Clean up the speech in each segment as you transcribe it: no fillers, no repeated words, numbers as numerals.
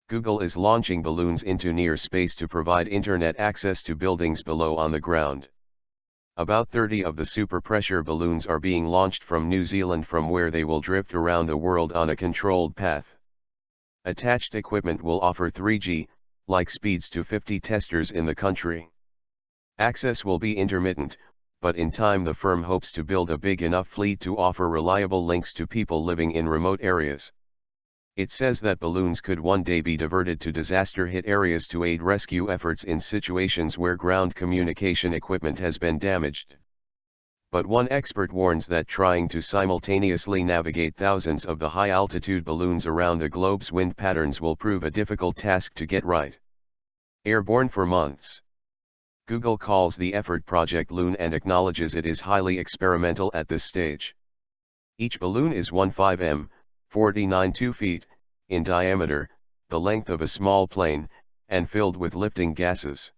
Google is launching balloons into near space to provide internet access to buildings below on the ground. About 30 of the superpressure balloons are being launched from New Zealand, from where they will drift around the world on a controlled path. Attached equipment will offer 3G-like speeds to 50 testers in the country. Access will be intermittent, but in time the firm hopes to build a big enough fleet to offer reliable links to people living in remote areas. It says that balloons could one day be diverted to disaster-hit areas to aid rescue efforts in situations where ground communication equipment has been damaged. But one expert warns that trying to simultaneously navigate thousands of the high-altitude balloons around the globe's wind patterns will prove a difficult task to get right. Airborne for months. Google calls the effort Project Loon and acknowledges it is highly experimental at this stage. Each balloon is 15 m, 49.2 feet, in diameter, the length of a small plane, and filled with lifting gases.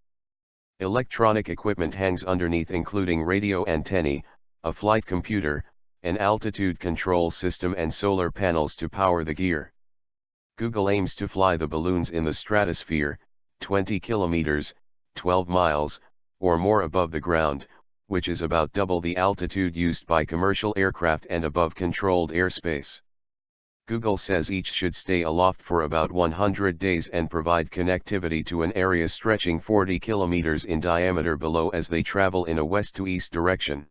Electronic equipment hangs underneath, including radio antennae, a flight computer, an altitude control system and solar panels to power the gear. Google aims to fly the balloons in the stratosphere, 20 kilometers, 12 miles, or more above the ground, which is about double the altitude used by commercial aircraft and above controlled airspace. Google says each should stay aloft for about 100 days and provide connectivity to an area stretching 40 kilometers in diameter below as they travel in a west-to-east direction.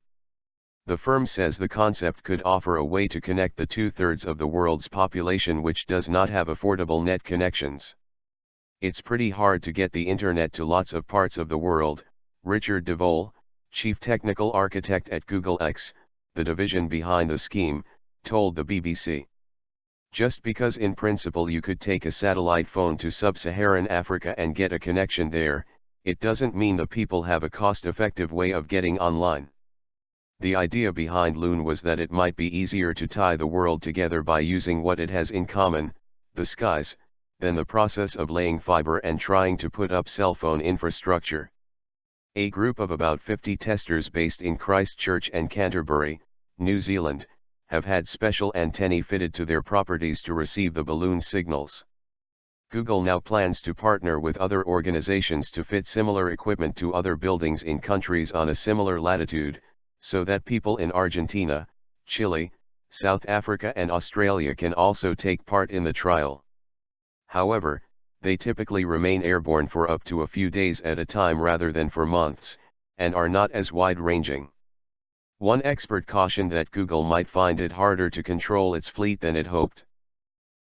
The firm says the concept could offer a way to connect the two-thirds of the world's population which does not have affordable net connections. It's pretty hard to get the internet to lots of parts of the world, Richard DeVole, chief technical architect at Google X, the division behind the scheme, told the BBC. Just because in principle you could take a satellite phone to sub-Saharan Africa and get a connection there, it doesn't mean the people have a cost-effective way of getting online. The idea behind Loon was that it might be easier to tie the world together by using what it has in common, the skies, than the process of laying fiber and trying to put up cell phone infrastructure. A group of about 50 testers based in Christchurch and Canterbury, New Zealand, have had special antennae fitted to their properties to receive the balloon signals. Google now plans to partner with other organizations to fit similar equipment to other buildings in countries on a similar latitude, so that people in Argentina, Chile, South Africa and Australia can also take part in the trial. However, they typically remain airborne for up to a few days at a time rather than for months, and are not as wide-ranging. One expert cautioned that Google might find it harder to control its fleet than it hoped.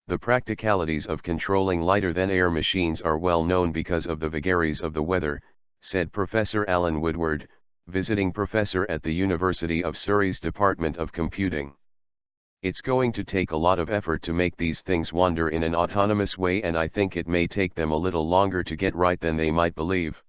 The practicalities of controlling lighter-than-air machines are well known because of the vagaries of the weather, said Professor Alan Woodward, visiting professor at the University of Surrey's Department of Computing. It's going to take a lot of effort to make these things wander in an autonomous way, and I think it may take them a little longer to get right than they might believe.